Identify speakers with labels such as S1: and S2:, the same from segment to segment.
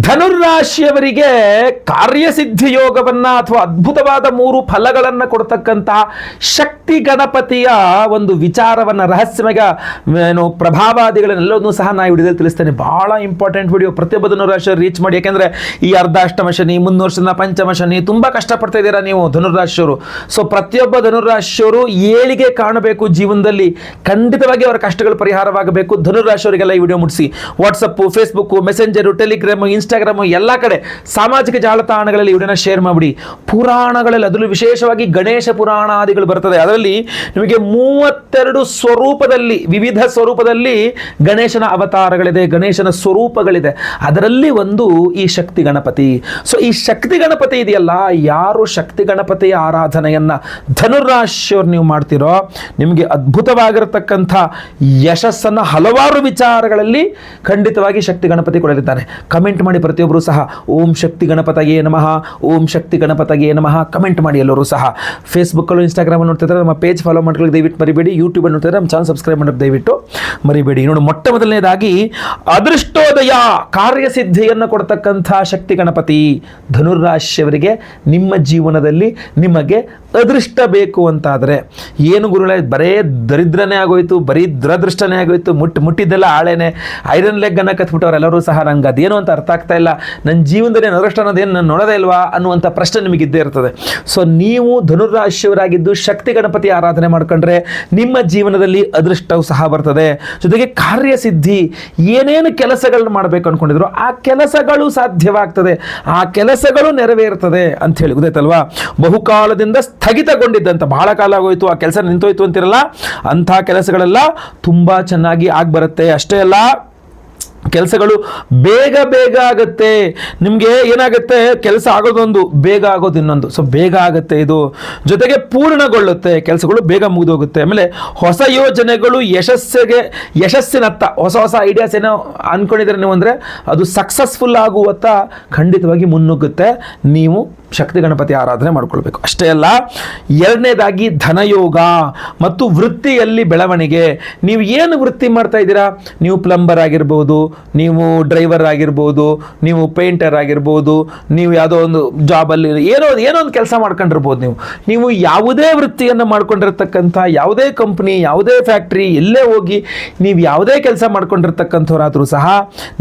S1: ಧನುರಾಶಿಯವರಿಗೆ ಕಾರ್ಯಸಿದ್ಧಿ ಯೋಗವನ್ನ ಅಥವಾ ಅದ್ಭುತವಾದ 3 ಫಲಗಳನ್ನು ಕೊಡ್ತಕ್ಕಂತಹ ಶಕ್ತಿ ಗಣಪತಿಯ ಒಂದು ವಿಚಾರವನ್ನ ರಹಸ್ಯಮಯ ಪ್ರಭಾವಾದಿಗಳನ್ನೆಲ್ಲವನ್ನೂ ಸಹ ನಾ ವಿಡಿಯೋದಲ್ಲಿ ತಿಳಿಸ್ತೇನೆ. ಬಹಳ ಇಂಪಾರ್ಟೆಂಟ್ ವಿಡಿಯೋ, ಪ್ರತಿಯೊಬ್ಬ ಧನುರಾಶಿಯವರು ರೀಚ್ ಮಾಡಿ. ಯಾಕೆಂದ್ರೆ ಈ ಅರ್ಧಾಷ್ಟಮ ಶನಿ, 3 ವರ್ಷದ ಪಂಚಮ ಶನಿ, ತುಂಬಾ ಕಷ್ಟಪಡ್ತಾ ಇದ್ದೀರಾ ನೀವು ಧನುರಾಶಿಯವರು. ಸೊ ಪ್ರತಿಯೊಬ್ಬ ಧನುರಾಶಿಯವರು ಏಳಿಗೆ ಕಾಣಬೇಕು ಜೀವನದಲ್ಲಿ, ಖಂಡಿತವಾಗಿ ಅವರ ಕಷ್ಟಗಳು ಪರಿಹಾರವಾಗಬೇಕು. ಧನುರಾಶಿಯವರಿಗೆಲ್ಲ ಈ ವಿಡಿಯೋ ಮುಟ್ಟಿಸಿ. WhatsApp, Facebook, Messenger, Telegram, Instagram ಎಲ್ಲ ಕಡೆ ಸಾಮಾಜಿಕ ಜಾಲತಾಣಗಳಲ್ಲಿ ವಿಡಿಯೋನ ಶೇರ್ ಮಾಡಿಬಿಡಿ. ಪುರಾಣಗಳಲ್ಲಿ ಅದರಲ್ಲೂ ವಿಶೇಷವಾಗಿ ಗಣೇಶ ಪುರಾಣಾದಿಗಳು ಬರ್ತದೆ. ಅದರಲ್ಲಿ ನಿಮಗೆ 32 ಸ್ವರೂಪದಲ್ಲಿ, ವಿವಿಧ ಸ್ವರೂಪದಲ್ಲಿ ಗಣೇಶನ ಅವತಾರಗಳಿದೆ, ಗಣೇಶನ ಸ್ವರೂಪಗಳಿದೆ. ಅದರಲ್ಲಿ ಒಂದು ಈ ಶಕ್ತಿ ಗಣಪತಿ. ಸೊ ಈ ಶಕ್ತಿ ಗಣಪತಿ ಇದೆಯಲ್ಲ, ಯಾರು ಶಕ್ತಿ ಗಣಪತಿಯ ಆರಾಧನೆಯನ್ನ ಧನುರಾಶಿಯವರು ನೀವು ಮಾಡ್ತಿರೋ, ನಿಮಗೆ ಅದ್ಭುತವಾಗಿರತಕ್ಕಂಥ ಯಶಸ್ಸನ್ನು ಹಲವಾರು ವಿಚಾರಗಳಲ್ಲಿ ಖಂಡಿತವಾಗಿ ಶಕ್ತಿ ಗಣಪತಿ ಕೊಡಲಿದ್ದಾನೆ. ಕಮೆಂಟ್ ಮಾಡಿ ಪ್ರತಿಯೊಬ್ಬರು ಸಹ ಓಂ ಶಕ್ತಿ ಗಣಪತಿಗೆ ನಮಃ, ಓಂ ಶಕ್ತಿ ಗಣಪತಿಗೆ ನಮಃ ಕಮೆಂಟ್ ಮಾಡಿ ಎಲ್ಲರೂ ಸಹ. ಫೇಸ್ಬುಕ್ಕಲ್ಲೂ ಇನ್ಸ್ಟಾಗ್ರಾಮಲ್ಲಿ ನೋಡ್ತಿದ್ರೆ ನಮ್ಮ ಪೇಜ್ ಫಾಲೋ ಮಾಡ್ಕೊಳ್ಳಿ ದಯವಿಟ್ಟು ಮರಿಬೇಡಿ. ಯೂಟ್ಯೂಬಲ್ಲಿ ನೋಡ್ತಿದ್ರೆ ನಮ್ಮ ಚಾನಲ್ ಸಬ್ಸ್ಕ್ರೈಬ್ ಮಾಡೋದು ದಯವಿಟ್ಟು ಮರಿಬೇಡಿ. ನೋಡಿ, ಮೊಟ್ಟ ಮೊದಲನೇದಾಗಿ ಅದೃಷ್ಟೋದಯ ಕಾರ್ಯಸಿದ್ಧಿಯನ್ನು ಕೊಡ್ತಕ್ಕಂಥ ಶಕ್ತಿ ಗಣಪತಿ. ಧನುರಾಶಿಯವರಿಗೆ ನಿಮ್ಮ ಜೀವನದಲ್ಲಿ ನಿಮಗೆ ಅದೃಷ್ಟ ಬೇಕು ಅಂತಾದರೆ ಏನು ಗುರುಗಳೇ, ಬರೇ ದರಿದ್ರನೇ ಆಗೋಯ್ತು, ಬರೀ ದುರದೃಷ್ಟನೇ ಆಗೋಯ್ತು, ಮುಟ್ಟಿದ್ದೆಲ್ಲ ಆಳೇನೆ, ಐರನ್ ಲೆಗ್ ಅನ್ನ ಕತ್ಬಿಟ್ಟವರೆಲ್ಲರೂ ಸಹ ನಂಗೆ ಅದೇನು ಅಂತ ಅರ್ಥ ಆಗ್ತಾ ಇಲ್ಲ, ನನ್ನ ಜೀವನದಲ್ಲಿ ಅದೃಷ್ಟ ಅನ್ನೋದೇನು ನಾನು ನೋಡೋದೇ ಇಲ್ವಾ ಅನ್ನುವಂಥ ಪ್ರಶ್ನೆ ನಿಮಗಿದ್ದೇ ಇರ್ತದೆ. ಸೊ ನೀವು ಧನುರಾಶಿಯವರಾಗಿದ್ದು ಶಕ್ತಿ ಗಣಪತಿ ಆರಾಧನೆ ಮಾಡ್ಕೊಂಡ್ರೆ ನಿಮ್ಮ ಜೀವನದಲ್ಲಿ ಅದೃಷ್ಟವು ಸಹ ಬರ್ತದೆ. ಜೊತೆಗೆ ಕಾರ್ಯಸಿದ್ಧಿ, ಏನೇನು ಕೆಲಸಗಳನ್ನ ಮಾಡಬೇಕು ಅನ್ಕೊಂಡಿದ್ರು ಆ ಕೆಲಸಗಳು ಸಾಧ್ಯವಾಗ್ತದೆ, ಆ ಕೆಲಸಗಳು ನೆರವೇರ್ತದೆ ಅಂತ ಹೇಳಿ ಗೊತ್ತಾಯ್ತಲ್ವಾ. ಬಹುಕಾಲದಿಂದ ಸ್ಥಗಿತಗೊಂಡಿದ್ದಂಥ, ಬಹಳ ಕಾಲ ಆಗೋಯ್ತು ಆ ಕೆಲಸ ನಿಂತೋಯ್ತು ಅಂತಿರಲ್ಲ, ಅಂಥ ಕೆಲಸಗಳೆಲ್ಲ ತುಂಬಾ ಚೆನ್ನಾಗಿ ಆಗ್ಬರುತ್ತೆ. ಅಷ್ಟೇ ಅಲ್ಲ, ಕೆಲಸಗಳು ಬೇಗ ಬೇಗ ಆಗುತ್ತೆ. ನಿಮಗೆ ಏನಾಗುತ್ತೆ, ಕೆಲಸ ಆಗೋದೊಂದು, ಬೇಗ ಆಗೋದು ಇನ್ನೊಂದು. ಸೊ ಬೇಗ ಆಗುತ್ತೆ ಇದು, ಜೊತೆಗೆ ಪೂರ್ಣಗೊಳ್ಳುತ್ತೆ, ಕೆಲಸಗಳು ಬೇಗ ಮುಗಿದೋಗುತ್ತೆ. ಆಮೇಲೆ ಹೊಸ ಯೋಜನೆಗಳು ಯಶಸ್ಸಿನತ್ತ, ಹೊಸ ಹೊಸ ಐಡಿಯಾಸ್ ಏನೋ ಅನ್ಕೊಂಡಿದ್ರೆ ನೀವು ಅಂದರೆ ಅದು ಸಕ್ಸಸ್ಫುಲ್ ಆಗುವತ್ತ ಖಂಡಿತವಾಗಿ ಮುನ್ನುಗ್ಗುತ್ತೆ. ನೀವು ಶಕ್ತಿ ಗಣಪತಿ ಆರಾಧನೆ ಮಾಡ್ಕೊಳ್ಬೇಕು. ಅಷ್ಟೇ ಅಲ್ಲ, ಎರಡನೇದಾಗಿ ಧನಯೋಗ ಮತ್ತು ವೃತ್ತಿಯಲ್ಲಿ ಬೆಳವಣಿಗೆ. ನೀವು ಏನು ವೃತ್ತಿ ಮಾಡ್ತಾ ಇದ್ದೀರಾ, ನೀವು ಪ್ಲಂಬರ್ ಆಗಿರ್ಬೋದು, ನೀವು ಡ್ರೈವರ್ ಆಗಿರ್ಬೋದು, ನೀವು ಪೇಂಟರ್ ಆಗಿರ್ಬೋದು, ನೀವು ಯಾವುದೋ ಒಂದು ಜಾಬಲ್ಲಿ ಏನೋ ಒಂದು ಕೆಲಸ ಮಾಡ್ಕೊಂಡಿರ್ಬೋದು. ನೀವು ಯಾವುದೇ ವೃತ್ತಿಯನ್ನು ಮಾಡ್ಕೊಂಡಿರ್ತಕ್ಕಂಥ, ಯಾವುದೇ ಕಂಪ್ನಿ, ಯಾವುದೇ ಫ್ಯಾಕ್ಟ್ರಿ, ಎಲ್ಲೇ ಹೋಗಿ ನೀವು ಯಾವುದೇ ಕೆಲಸ ಮಾಡ್ಕೊಂಡಿರ್ತಕ್ಕಂಥವ್ರಾದರೂ ಸಹ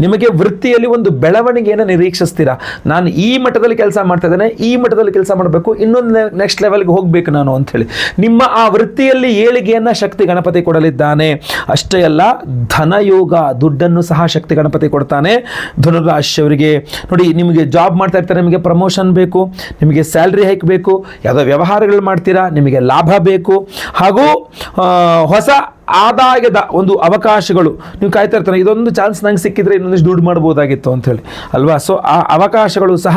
S1: ನಿಮಗೆ ವೃತ್ತಿಯಲ್ಲಿ ಒಂದು ಬೆಳವಣಿಗೆಯನ್ನು ನಿರೀಕ್ಷಿಸ್ತೀರಾ. ನಾನು ಈ ಮಟ್ಟದಲ್ಲಿ ಕೆಲಸ ಮಾಡ್ತಾ ಇದ್ದೇನೆ, ಈ ಮಟ್ಟದಲ್ಲಿ ಕೆಲಸ ಮಾಡಬೇಕು, ಇನ್ನೊಂದು ನೆಕ್ಸ್ಟ್ ಲೆವೆಲ್ಗೆ ಹೋಗಬೇಕು ನಾನು ಅಂಥೇಳಿ ನಿಮ್ಮ ಆ ವೃತ್ತಿಯಲ್ಲಿ ಏಳಿಗೆಯನ್ನು ಶಕ್ತಿ ಗಣಪತಿ ಕೊಡಲಿದ್ದಾನೆ. ಅಷ್ಟೇ ಅಲ್ಲ, ಧನಯೋಗ, ದುಡ್ಡನ್ನು ಸಹ ಶಕ್ತಿ ಗಣಪತಿ ಕೊಡ್ತಾನೆ ಧನುರಾಶಿಯವರಿಗೆ. ನೋಡಿ, ನಿಮಗೆ ಜಾಬ್ ಮಾಡ್ತಾ ಇರ್ತಾರೆ, ನಿಮಗೆ ಪ್ರಮೋಷನ್ ಬೇಕು, ನಿಮಗೆ ಸ್ಯಾಲ್ರಿ ಹೈಕ್ ಬೇಕು, ಯಾವುದೋ ವ್ಯವಹಾರಗಳು ಮಾಡ್ತೀರಾ, ನಿಮಗೆ ಲಾಭ ಬೇಕು, ಹಾಗೂ ಹೊಸ ಆದಾಯದ ಒಂದು ಅವಕಾಶಗಳು ನೀವು ಕಾಯ್ತಾ ಇರ್ತಾರೆ. ಇದೊಂದು ಚಾನ್ಸ್ ನಂಗೆ ಸಿಕ್ಕಿದ್ರೆ ಇನ್ನೊಂದಿಷ್ಟು ದುಡ್ಡು ಮಾಡ್ಬೋದಾಗಿತ್ತು ಅಂತ ಹೇಳಿ ಅಲ್ವಾ. ಸೊ ಆ ಅವಕಾಶಗಳು ಸಹ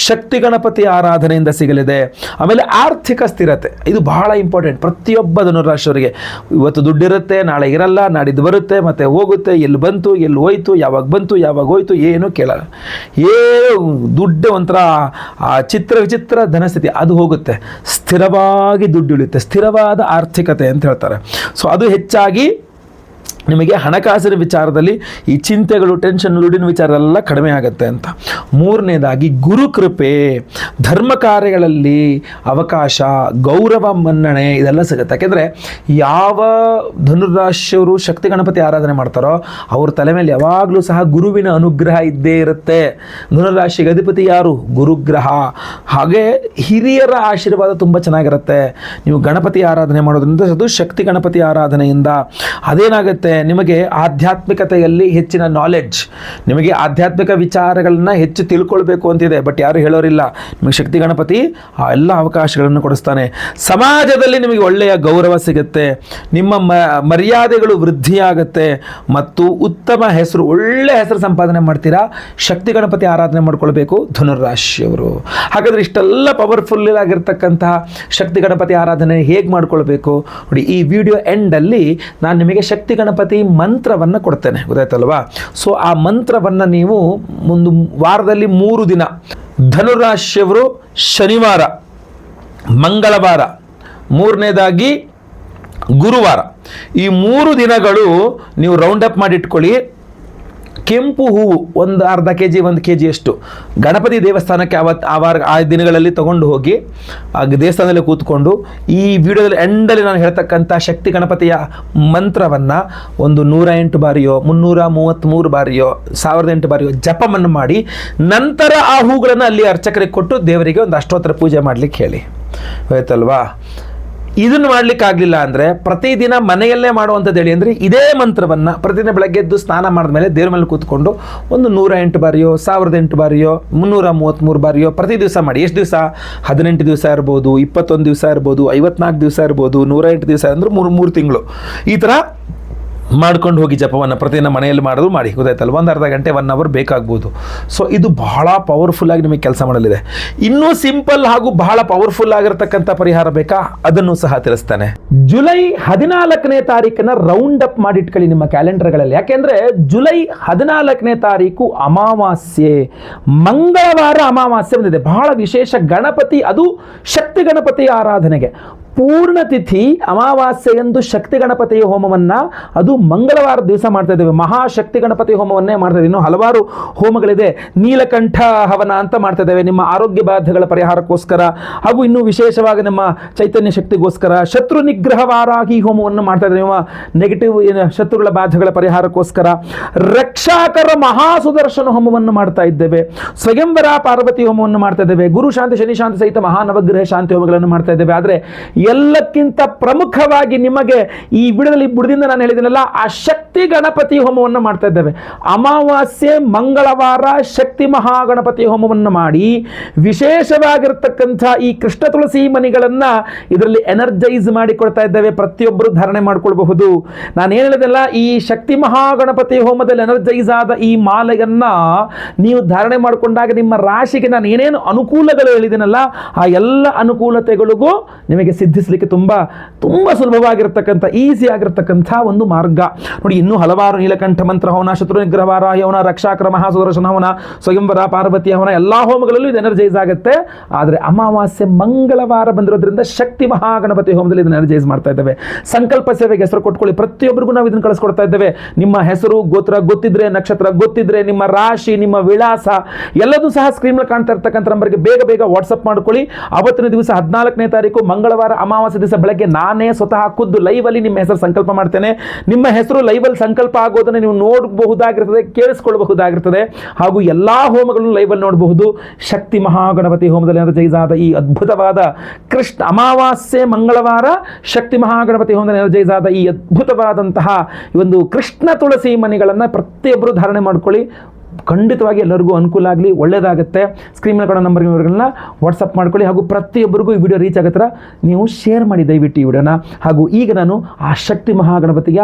S1: ಶಕ್ತಿ ಗಣಪತಿ ಆರಾಧನೆಯಿಂದ ಸಿಗಲಿದೆ. ಆಮೇಲೆ ಆರ್ಥಿಕ ಸ್ಥಿರತೆ, ಇದು ಬಹಳ ಇಂಪಾರ್ಟೆಂಟ್ ಪ್ರತಿಯೊಬ್ಬ ಧನುರಾಶಿಯವರಿಗೆ. ಇವತ್ತು ದುಡ್ಡಿರುತ್ತೆ, ನಾಳೆ ಇರಲ್ಲ, ನಾಡಿದ್ದು ಬರುತ್ತೆ, ಮತ್ತೆ ಹೋಗುತ್ತೆ, ಎಲ್ಲಿ ಬಂತು, ಎಲ್ಲಿ ಹೋಯ್ತು, ಯಾವಾಗ ಬಂತು, ಯಾವಾಗ ಹೋಯ್ತು, ಏನು ಕೇಳಲ್ಲ. ದುಡ್ಡು ಒಂಥರ ವಿಚಿತ್ರ ಧನಸ್ಥಿತಿ, ಅದು ಹೋಗುತ್ತೆ. ಸ್ಥಿರವಾಗಿ ದುಡ್ಡು ಉಳಿಯುತ್ತೆ, ಸ್ಥಿರವಾದ ಆರ್ಥಿಕತೆ ಅಂತ ಹೇಳ್ತಾರೆ. ಸೊ ಅದು ಹೆಚ್ಚಾಗಿ ನಿಮಗೆ ಹಣಕಾಸಿನ ವಿಚಾರದಲ್ಲಿ ಈ ಚಿಂತೆಗಳು, ಟೆನ್ಷನ್, ದುಡ್ಡಿನ ವಿಚಾರದೆಲ್ಲ ಕಡಿಮೆ ಆಗುತ್ತೆ ಅಂತ. ಮೂರನೇದಾಗಿ ಗುರುಕೃಪೆ, ಧರ್ಮ ಕಾರ್ಯಗಳಲ್ಲಿ ಅವಕಾಶ, ಗೌರವ, ಮನ್ನಣೆ ಇದೆಲ್ಲ ಸಿಗುತ್ತೆ. ಯಾಕೆಂದರೆ ಯಾವ ಧನುರಾಶಿಯವರು ಶಕ್ತಿ ಗಣಪತಿ ಆರಾಧನೆ ಮಾಡ್ತಾರೋ ಅವ್ರ ತಲೆ ಮೇಲೆ ಯಾವಾಗಲೂ ಸಹ ಗುರುವಿನ ಅನುಗ್ರಹ ಇದ್ದೇ ಇರುತ್ತೆ. ಧನುರಾಶಿಗೆ ಅಧಿಪತಿ ಯಾರು? ಗುರುಗ್ರಹ. ಹಾಗೆ ಹಿರಿಯರ ಆಶೀರ್ವಾದ ತುಂಬ ಚೆನ್ನಾಗಿರುತ್ತೆ ನೀವು ಗಣಪತಿ ಆರಾಧನೆ ಮಾಡೋದ್ರಿಂದ. ಅದು ಶಕ್ತಿ ಗಣಪತಿ ಆರಾಧನೆಯಿಂದ ಅದೇನಾಗುತ್ತೆ, ನಿಮಗೆ ಆಧ್ಯಾತ್ಮಿಕತೆಯಲ್ಲಿ ಹೆಚ್ಚಿನ ನಾಲೆಡ್ಜ್, ನಿಮಗೆ ಆಧ್ಯಾತ್ಮಿಕ ವಿಚಾರಗಳನ್ನ ಹೆಚ್ಚು ತಿಳ್ಕೊಳ್ಬೇಕು ಅಂತಿದೆ, ಬಟ್ ಯಾರು ಹೇಳೋರಿಲ್ಲ. ನಿಮಗೆ ಶಕ್ತಿ ಗಣಪತಿ ಆ ಎಲ್ಲ ಅವಕಾಶಗಳನ್ನು ಕೊಡಿಸ್ತಾನೆ. ಸಮಾಜದಲ್ಲಿ ನಿಮಗೆ ಒಳ್ಳೆಯ ಗೌರವ ಸಿಗುತ್ತೆ, ನಿಮ್ಮ ಮರ್ಯಾದೆಗಳು ವೃದ್ಧಿಯಾಗುತ್ತೆ ಮತ್ತು ಉತ್ತಮ ಹೆಸರು, ಒಳ್ಳೆಯ ಹೆಸರು ಸಂಪಾದನೆ ಮಾಡ್ತೀರಾ. ಶಕ್ತಿ ಗಣಪತಿ ಆರಾಧನೆ ಮಾಡ್ಕೊಳ್ಬೇಕು ಧನುರಾಶಿಯವರು. ಹಾಗಾದರೆ ಇಷ್ಟೆಲ್ಲ ಪವರ್ಫುಲ್ ಆಗಿರ್ತಕ್ಕಂತಹ ಶಕ್ತಿ ಗಣಪತಿ ಆರಾಧನೆ ಹೇಗೆ ಮಾಡ್ಕೊಳ್ಬೇಕು ನೋಡಿ. ಈ ವಿಡಿಯೋ ಎಂಡಲ್ಲಿ ನಾನು ನಿಮಗೆ ಶಕ್ತಿ ಗಣಪತಿ ಮಂತ್ರವನ್ನು ಕೊಡ್ತೇನೆ, ಗೊತ್ತಾಯ್ತಲ್ವಾ. ಸೊ ಆ ಮಂತ್ರವನ್ನು ನೀವು ಒಂದು ವಾರದಲ್ಲಿ 3 ದಿನ, ಧನುರಾಶಿಯವರು ಶನಿವಾರ, ಮಂಗಳವಾರ, ಮೂರನೇದಾಗಿ ಗುರುವಾರ, ಈ 3 ದಿನಗಳು ನೀವು ರೌಂಡ್ ಅಪ್ ಮಾಡಿಟ್ಕೊಳ್ಳಿ. ಕೆಂಪು ಹೂವು ಒಂದು ಅರ್ಧ ಕೆ ಜಿ 1 kg ಅಷ್ಟು ಗಣಪತಿ ದೇವಸ್ಥಾನಕ್ಕೆ ಆ ದಿನಗಳಲ್ಲಿ ತಗೊಂಡು ಹೋಗಿ ಆ ದೇವಸ್ಥಾನದಲ್ಲಿ ಕೂತ್ಕೊಂಡು ಈ ವಿಡಿಯೋದಲ್ಲಿ ಎಂಡಲ್ಲಿ ನಾನು ಹೇಳ್ತಕ್ಕಂಥ ಶಕ್ತಿ ಗಣಪತಿಯ ಮಂತ್ರವನ್ನು ಒಂದು 108 ಬಾರಿಯೋ 333 ಬಾರಿಯೋ 1008 ಬಾರಿಯೋ ಜಪವನ್ನು ಮಾಡಿ ನಂತರ ಆ ಹೂಗಳನ್ನು ಅಲ್ಲಿ ಅರ್ಚಕರಿಗೆ ಕೊಟ್ಟು ದೇವರಿಗೆ ಒಂದು ಅಷ್ಟೋತ್ತರ ಪೂಜೆ ಮಾಡಲಿಕ್ಕೆ ಹೇಳಿ. ಆಯ್ತಲ್ವಾ? ಇದನ್ನು ಮಾಡಲಿಕ್ಕಾಗಲಿಲ್ಲ ಅಂದರೆ ಪ್ರತಿದಿನ ಮನೆಯಲ್ಲೇ ಮಾಡುವಂಥದ್ದು ಹೇಳಿ. ಅಂದರೆ ಇದೇ ಮಂತ್ರವನ್ನು ಪ್ರತಿದಿನ ಬೆಳಗ್ಗೆ ಎದ್ದು ಸ್ನಾನ ಮಾಡಿದ ಮೇಲೆ ದೇವ್ರ ಮೇಲೆ ಕೂತ್ಕೊಂಡು ಒಂದು 108 ಬಾರಿಯೋ 1008 ಬಾರಿಯೋ 333 ಬಾರಿಯೋ ಪ್ರತಿ ದಿವಸ ಮಾಡಿ. ಎಷ್ಟು ದಿವಸ? 18 ದಿವಸ ಇರ್ಬೋದು, 21 ದಿವಸ ಇರ್ಬೋದು, 54 ದಿವಸ ಇರ್ಬೋದು, 108 ದಿವಸ ಅಂದರೆ 3 ತಿಂಗಳು ಈ ಥರ ಮಾಡ್ಕೊಂಡು ಹೋಗಿ ಜಪವನ್ನು ಪ್ರತಿದಿನ ಮನೆಯಲ್ಲಿ ಮಾಡೋದು ಮಾಡಿ. ಗೊತ್ತಾಯ್ತಲ್ಲ? ಒಂದು ಅರ್ಧ ಗಂಟೆ 1 ಅವರ್ ಬೇಕಾಗ್ಬೋದು. ಸೊ ಇದು ಬಹಳ ಪವರ್ಫುಲ್ಲಾಗಿ ನಿಮಗೆ ಕೆಲಸ ಮಾಡಲಿದೆ. ಇನ್ನೂ ಸಿಂಪಲ್ ಹಾಗೂ ಬಹಳ ಪವರ್ಫುಲ್ ಆಗಿರತಕ್ಕಂಥ ಪರಿಹಾರ ಬೇಕಾ? ಅದನ್ನು ಸಹ ತಿಳಿಸ್ತಾನೆ. ಜುಲೈ 14ನೇ ತಾರೀಕನ್ನು ರೌಂಡ್ ಅಪ್ ಮಾಡಿಟ್ಕೊಳ್ಳಿ ನಿಮ್ಮ ಕ್ಯಾಲೆಂಡರ್ಗಳಲ್ಲಿ. ಯಾಕೆಂದರೆ ಜುಲೈ 14ನೇ ತಾರೀಕು ಅಮಾವಾಸ್ಯೆ, ಮಂಗಳವಾರ ಅಮಾವಾಸ್ಯೆ ಬಂದಿದೆ. ಬಹಳ ವಿಶೇಷ ಗಣಪತಿ, ಅದು ಶಕ್ತಿ ಗಣಪತಿ ಆರಾಧನೆಗೆ ಪೂರ್ಣ ತಿಥಿ ಅಮಾವಾಸ್ಯೆಯಂದು ಶಕ್ತಿ ಗಣಪತಿಯ ಹೋಮವನ್ನು ಅದು ಮಂಗಳವಾರ ದಿವಸ ಮಾಡ್ತಾ ಇದ್ದೇವೆ. ಮಹಾಶಕ್ತಿ ಗಣಪತಿ ಹೋಮವನ್ನೇ ಮಾಡ್ತಾ ಇದ್ದೀವಿ. ಇನ್ನೂ ಹಲವಾರು ಹೋಮಗಳಿದೆ. ನೀಲಕಂಠ ಹವನ ಅಂತ ಮಾಡ್ತಾ ಇದ್ದೇವೆ ನಿಮ್ಮ ಆರೋಗ್ಯ ಬಾಧೆಗಳ ಪರಿಹಾರಕ್ಕೋಸ್ಕರ, ಹಾಗೂ ಇನ್ನೂ ವಿಶೇಷವಾಗಿ ನಮ್ಮ ಚೈತನ್ಯ ಶಕ್ತಿಗೋಸ್ಕರ. ಶತ್ರು ನಿಗ್ರಹ ವಾರಾಹಿ ಹೋಮವನ್ನು ಮಾಡ್ತಾ ಇದ್ದೇವೆ ನಿಮ್ಮ ನೆಗೆಟಿವ್ ಶತ್ರುಗಳ ಬಾಧೆಗಳ ಪರಿಹಾರಕ್ಕೋಸ್ಕರ. ರಕ್ಷಾಕರ ಮಹಾಸುದರ್ಶನ ಹೋಮವನ್ನು ಮಾಡ್ತಾ ಇದ್ದೇವೆ. ಸ್ವಯಂವರ ಪಾರ್ವತಿ ಹೋಮವನ್ನು ಮಾಡ್ತಾ ಇದ್ದೇವೆ. ಗುರು ಶಾಂತಿ ಶನಿ ಶಾಂತಿ ಸಹಿತ ಮಹಾನವಗ್ರಹ ಶಾಂತಿ ಹೋಮಗಳನ್ನು ಮಾಡ್ತಾ ಇದ್ದೇವೆ. ಆದರೆ ಎಲ್ಲಕ್ಕಿಂತ ಪ್ರಮುಖವಾಗಿ ನಿಮಗೆ ಈ ವಿಡಿಯೋದಲ್ಲಿ ಬುಡದಿಂದ ನಾನು ಹೇಳಿದ್ದೀನಲ್ಲ, ಆ ಶಕ್ತಿ ಗಣಪತಿ ಹೋಮವನ್ನು ಮಾಡ್ತಾ ಇದ್ದೇವೆ. ಅಮಾವಾಸ್ಯೆ ಮಂಗಳವಾರ ಶಕ್ತಿ ಮಹಾಗಣಪತಿ ಹೋಮವನ್ನು ಮಾಡಿ ವಿಶೇಷವಾಗಿರ್ತಕ್ಕಂಥ ಈ ಕೃಷ್ಣ ತುಳಸಿ ಮಣಿಗಳನ್ನು ಇದರಲ್ಲಿ ಎನರ್ಜೈಸ್ ಮಾಡಿಕೊಡ್ತಾ ಇದ್ದೇವೆ. ಪ್ರತಿಯೊಬ್ಬರು ಧಾರಣೆ ಮಾಡಿಕೊಳ್ಬಹುದು. ನಾನು ಏನು ಹೇಳಿದೆಲ್ಲ, ಈ ಶಕ್ತಿ ಮಹಾಗಣಪತಿ ಹೋಮದಲ್ಲಿ ಎನರ್ಜೈಸ್ ಆದ ಈ ಮಾಲೆಯನ್ನ ನೀವು ಧಾರಣೆ ಮಾಡಿಕೊಂಡಾಗ ನಿಮ್ಮ ರಾಶಿಗೆ ನಾನು ಏನೇನು ಅನುಕೂಲಗಳು ಹೇಳಿದ್ದೀನಲ್ಲ, ಆ ಎಲ್ಲ ಅನುಕೂಲತೆಗಳಿಗೂ ನಿಮಗೆ ಸಿದ್ಧಿಸಲಿಕ್ಕೆ ತುಂಬ ಸುಲಭವಾಗಿರ್ತಕ್ಕಂಥ ಈಸಿ ಆಗಿರ್ತಕ್ಕಂಥ ಒಂದು ಮಾರ್ಗ ನೋಡಿ. ಇನ್ನೂ ಹಲವಾರು ನೀಲಕಂಠ ಮಂತ್ರ ಹವನ, ಶತ್ರು ನಿಗ್ರಹ ವಾರಾಹಿ ಹವನ, ರಕ್ಷಾಕರ ಮಹಾಸುದರ್ಶನ ಹವನ, ಸ್ವಯಂವರ ಪಾರ್ವತಿ ಹವನ, ಎಲ್ಲ ಹೋಮಗಳಲ್ಲೂ ಇದು ಎನರ್ಜೈಸ್ ಆಗುತ್ತೆ. ಆದರೆ ಅಮಾವಾಸ್ಯೆ ಮಂಗಳವಾರ ಬಂದಿರೋದ್ರಿಂದ ಶಕ್ತಿ ಮಹಾಗಣಪತಿ ಹೋಮದಲ್ಲಿ ಇದನ್ನು ಎನರ್ಜೈಸ್ ಮಾಡ್ತಾ ಇದ್ದೇವೆ. ಸಂಕಲ್ಪ ಸೇವೆಗೆ ಹೆಸರು ಕೊಟ್ಕೊಳ್ಳಿ. ಪ್ರತಿಯೊಬ್ಬರಿಗೂ ನಾವು ಇದನ್ನು ಕಳಿಸ್ಕೊಡ್ತಾ ಇದ್ದೇವೆ. ನಿಮ್ಮ ಹೆಸರು ಗೋತ್ರ ಗೊತ್ತಿದ್ರೆ, ನಕ್ಷತ್ರ ಗೊತ್ತಿದ್ರೆ, ನಿಮ್ಮ ರಾಶಿ, ನಿಮ್ಮ ವಿಳಾಸ ಎಲ್ಲದೂ ಸಹ ಸ್ಕ್ರೀನ್ ಕಾಣ್ತಾ ಇರ್ತಕ್ಕಂಥ ನಂಬರ್ಗೆ ಬೇಗ ವಾಟ್ಸಪ್ ಮಾಡ್ಕೊಳ್ಳಿ. ಅವತ್ತಿನ ದಿವಸ 14ನೇ ತಾರೀಕು ಮಂಗಳವಾರ ಅಮಾವಾಸ್ಯೆ ದಿವಸ ಬೆಳಗ್ಗೆ ನಾನೇ ಸ್ವತಃ ಖುದ್ದು ಲೈವ್ ಅಲ್ಲಿ ನಿಮ್ಮ ಹೆಸರು ಸಂಕಲ್ಪ ಮಾಡ್ತೇನೆ. ನಿಮ್ಮ ಹೆಸರು ಲೈವ್ ಅಲ್ಲಿ ಸಂಕಲ್ಪ ಆಗೋದನ್ನು ನೀವು ನೋಡಬಹುದಾಗಿರ್ತದೆ, ಕೇಳಿಸ್ಕೊಳ್ಳಬಹುದಾಗಿರ್ತದೆ. ಹಾಗೂ ಎಲ್ಲಾ ಹೋಮಗಳನ್ನು ಲೈವ್ ಅಲ್ಲಿ ನೋಡಬಹುದು. ಶಕ್ತಿ ಮಹಾಗಣಪತಿ ಹೋಮದಲ್ಲಿ ಎನರ್ಜೈಸ್ ಆದ ಈ ಅದ್ಭುತವಾದ ಕೃಷ್ಣ ಅಮಾವಾಸ್ಯೆ ಮಂಗಳವಾರ ಶಕ್ತಿ ಮಹಾಗಣಪತಿ ಹೋಮದಲ್ಲಿ ಎನರ್ಜೈಸ್ ಆದ ಈ ಅದ್ಭುತವಾದಂತಹ ಒಂದು ಕೃಷ್ಣ ತುಳಸಿ ಮಣಿಗಳನ್ನು ಪ್ರತಿಯೊಬ್ಬರು ಧಾರಣೆ ಮಾಡ್ಕೊಳ್ಳಿ. ಖಂಡಿತವಾಗಿ ಎಲ್ಲರಿಗೂ ಅನುಕೂಲ ಆಗಲಿ, ಒಳ್ಳೆಯದಾಗುತ್ತೆ. ಸ್ಕ್ರೀನ್ ಮೇಲೆ ಕೊಡೋ ನಂಬರ್ಗೆ ಇವರುಗಳನ್ನ ವಾಟ್ಸಪ್ ಮಾಡ್ಕೊಳ್ಳಿ. ಹಾಗೂ ಪ್ರತಿಯೊಬ್ಬರಿಗೂ ಈ ವಿಡಿಯೋ ರೀಚ್ ಆಗೋ ಥರ ನೀವು ಶೇರ್ ಮಾಡಿ ದಯವಿಟ್ಟು ಈ ವಿಡಿಯೋನ. ಹಾಗೂ ಈಗ ನಾನು ಆ ಶಕ್ತಿ ಮಹಾಗಣಪತಿಯ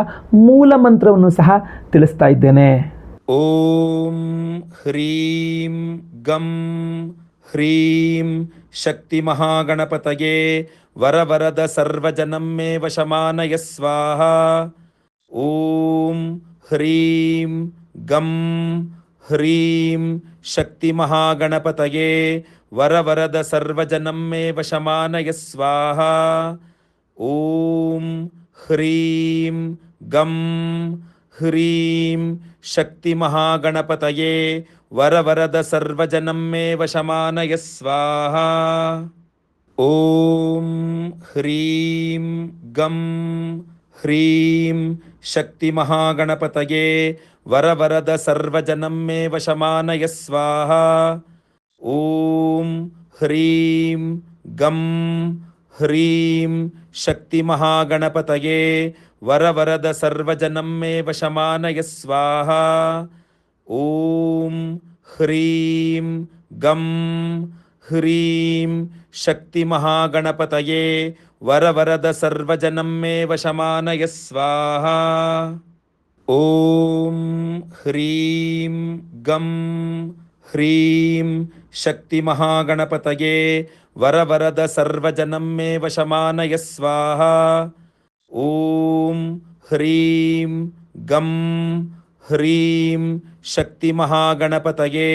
S1: ಮೂಲ ಮಂತ್ರವನ್ನು ಸಹ ತಿಳಿಸ್ತಾ ಇದ್ದೇನೆ.
S2: ಓಂ ಹ್ರೀಂ ಗಂ ಹ್ರೀಂ ಶಕ್ತಿ ಮಹಾಗಣಪತಯೇ ವರವರದ ಸರ್ವಜನಂ ಮೇ ವಶಮಾನಯ ಸ್ವಾಹ. ಓಂ ಹ್ರೀಂ ಗಂ ಹ್ರೀಂ ಶಕ್ತಿ ಮಹಾಗಣಪತಯೇ ವರವರದ ಸರ್ವಜನಂ ಮೇ ವಶಮಾನಯ ಸ್ವಾಹ. ಓಂ ಹ್ರೀಂ ಗಂ ಹ್ರೀಂ ಶಕ್ತಿ ಮಹಾಗಣಪತಯೇ ವರವರದ ಸರ್ವಜನಂ ಮೇ ವಶಮಾನಯ ಸ್ವಾಹ. ಓಂ ಹ್ರೀಂ ಗಂ ಹ್ರೀಂ ಶಕ್ತಿ ಮಹಾಗಣಪತಯೇ ವರವರದ ಸರ್ವಜನಂ ಮೇ ವಶಮಾನಯ ಸ್ವಾಹ. ಓಂ ಹ್ರೀಂ ಗಂ ಹ್ರೀಂ ಶಕ್ತಿ ಮಹಾಗಣಪತಯೇ ವರವರದ ಸರ್ವಜನಂ ಮೇ ವಶಮಾನಯ ಸ್ವಾಹ. ಓಂ ಹ್ರೀಂ ಗಂ ಹ್ರೀಂ ಶಕ್ತಿ ಮಹಾಗಣಪತಯೇ ವರವರದ ಸರ್ವಜನಂ ಮೇ ವಶಮಾನಯ ಸ್ವಾಹ. ಓಂ ಹ್ರೀಂ ಗಂ ಹ್ರೀಂ ಶಕ್ತಿ ಮಹಾಗಣಪತಯೇ ವರವರದ ಸರ್ವಜನಂ ಮೇ ವಶಮಾನಯ ಸ್ವಾಹ. ಓಂ ಹ್ರೀಂ ಗಂ ಹ್ರೀಂ ಶಕ್ತಿ ಮಹಾಗಣಪತಯೇ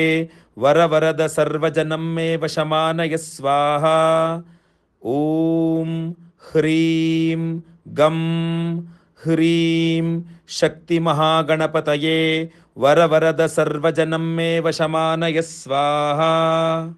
S2: ವರವರದ ಸರ್ವಜನಂ ಮೇ ವಶಮಾನಯ ಸ್ವಾಹ. ಓಂ ಹ್ರೀಂ ಗಂ ಹ್ರೀಂ ಶಕ್ತಿ ಮಹಾಗಣಪತಯೇ ವರವರದ ಸರ್ವಜನಂ ಮೇ ವಶಮಾನಯ ಸ್ವಾಹಾ.